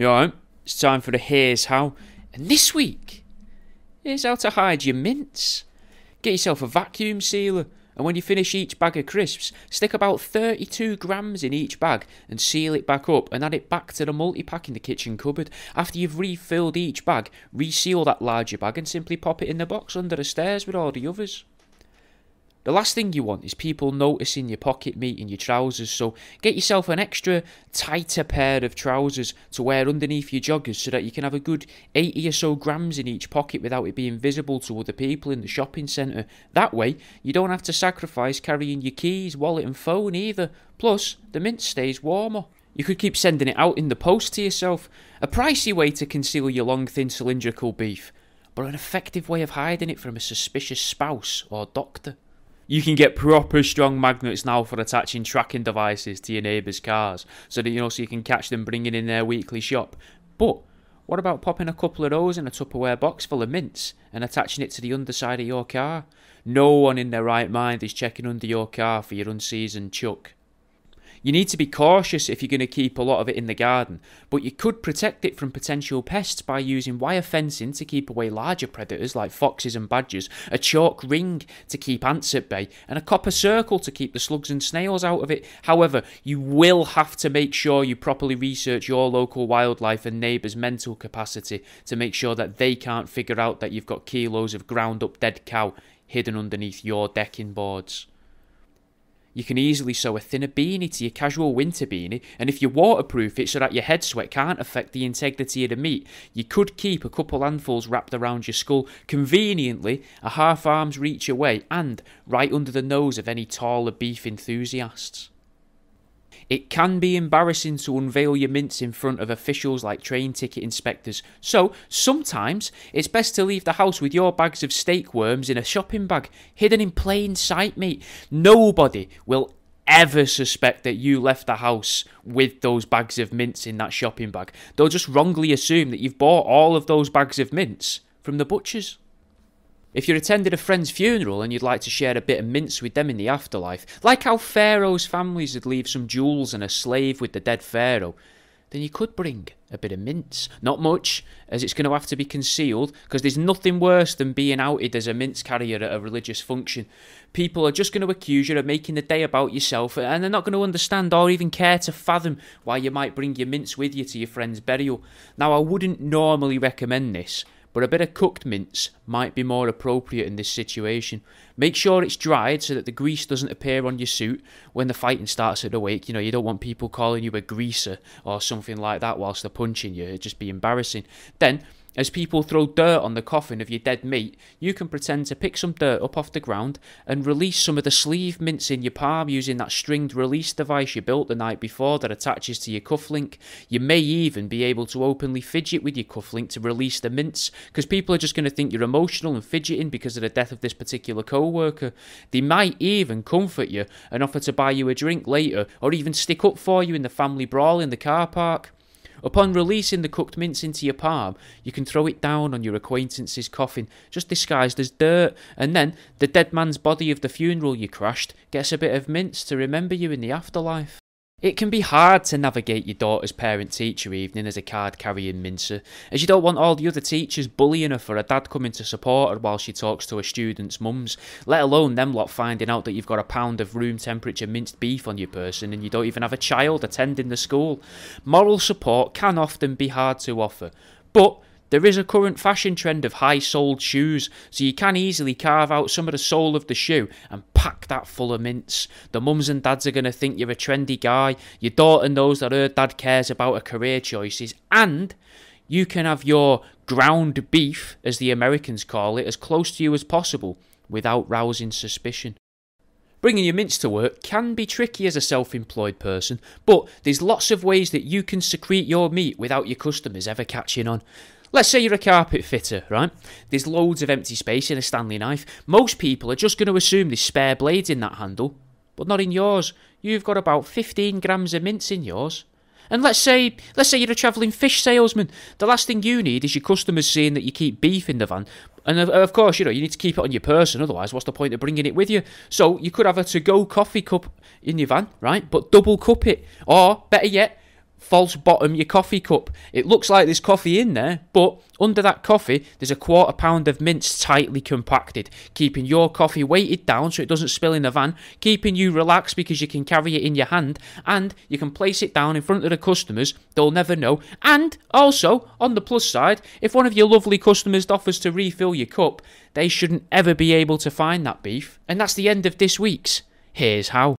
You alright? It's time for the Here's How. And this week, here's how to hide your mince. Get yourself a vacuum sealer, and when you finish each bag of crisps, stick about 32 grams in each bag and seal it back up and add it back to the multi-pack in the kitchen cupboard. After you've refilled each bag, reseal that larger bag and simply pop it in the box under the stairs with all the others. The last thing you want is people noticing your pocket meat in your trousers, so get yourself an extra tighter pair of trousers to wear underneath your joggers so that you can have a good 80 or so grams in each pocket without it being visible to other people in the shopping centre. That way, you don't have to sacrifice carrying your keys, wallet and phone either. Plus, the mince stays warmer. You could keep sending it out in the post to yourself. A pricey way to conceal your long, thin, cylindrical beef, but an effective way of hiding it from a suspicious spouse or doctor. You can get proper strong magnets now for attaching tracking devices to your neighbours' cars, so that so you can catch them bringing in their weekly shop. But what about popping a couple of those in a Tupperware box full of mince and attaching it to the underside of your car? No one in their right mind is checking under your car for your unseasoned chuck. You need to be cautious if you're going to keep a lot of it in the garden, but you could protect it from potential pests by using wire fencing to keep away larger predators like foxes and badgers, a chalk ring to keep ants at bay, and a copper circle to keep the slugs and snails out of it. However, you will have to make sure you properly research your local wildlife and neighbours' mental capacity to make sure that they can't figure out that you've got kilos of ground up dead cow hidden underneath your decking boards. You can easily sew a thinner beanie to your casual winter beanie, and if you waterproof it so that your head sweat can't affect the integrity of the meat, you could keep a couple handfuls wrapped around your skull, conveniently a half arm's reach away and right under the nose of any taller beef enthusiasts. It can be embarrassing to unveil your mince in front of officials like train ticket inspectors, so sometimes it's best to leave the house with your bags of steak worms in a shopping bag, hidden in plain sight, mate. Nobody will ever suspect that you left the house with those bags of mince in that shopping bag. They'll just wrongly assume that you've bought all of those bags of mince from the butcher's. If you're attending a friend's funeral and you'd like to share a bit of mince with them in the afterlife, like how Pharaoh's families would leave some jewels and a slave with the dead Pharaoh, then you could bring a bit of mince. Not much, as it's going to have to be concealed, because there's nothing worse than being outed as a mince carrier at a religious function. People are just going to accuse you of making the day about yourself, and they're not going to understand or even care to fathom why you might bring your mince with you to your friend's burial. Now, I wouldn't normally recommend this, but a bit of cooked mince might be more appropriate in this situation. Make sure it's dried so that the grease doesn't appear on your suit when the fighting starts at the wake. You don't want people calling you a greaser or something like that whilst they're punching you. It'd just be embarrassing. Then, as people throw dirt on the coffin of your dead mate, you can pretend to pick some dirt up off the ground and release some of the sleeve mince in your palm using that stringed release device you built the night before that attaches to your cufflink. You may even be able to openly fidget with your cufflink to release the mince, because people are just going to think you're emotional and fidgeting because of the death of this particular co-worker. They might even comfort you and offer to buy you a drink later, or even stick up for you in the family brawl in the car park. Upon releasing the cooked mince into your palm, you can throw it down on your acquaintance's coffin, just disguised as dirt, and then the dead man's body of the funeral you crashed gets a bit of mince to remember you in the afterlife. It can be hard to navigate your daughter's parent-teacher evening as a card-carrying mincer, as you don't want all the other teachers bullying her for her dad coming to support her while she talks to her students' mums, let alone them lot finding out that you've got a pound of room-temperature minced beef on your person and you don't even have a child attending the school. Moral support can often be hard to offer, but there is a current fashion trend of high-soled shoes, so you can easily carve out some of the sole of the shoe and pack that full of mince. The mums and dads are going to think you're a trendy guy, your daughter knows that her dad cares about her career choices, and you can have your ground beef, as the Americans call it, as close to you as possible without rousing suspicion. Bringing your mince to work can be tricky as a self-employed person, but there's lots of ways that you can secrete your meat without your customers ever catching on. Let's say you're a carpet fitter, right? There's loads of empty space in a Stanley knife. Most people are just going to assume there's spare blades in that handle, but not in yours. You've got about 15 grams of mince in yours. And let's say you're a travelling fish salesman. The last thing you need is your customers seeing that you keep beef in the van. And of course, you need to keep it on your person, otherwise what's the point of bringing it with you? So you could have a to-go coffee cup in your van, right? But double cup it. Or, better yet, false bottom your coffee cup. It looks like there's coffee in there, but under that coffee there's a quarter pound of mince tightly compacted, keeping your coffee weighted down so it doesn't spill in the van, keeping you relaxed because you can carry it in your hand, and you can place it down in front of the customers. They'll never know. And also, on the plus side, if one of your lovely customers offers to refill your cup, they shouldn't ever be able to find that beef. And that's the end of this week's Here's How.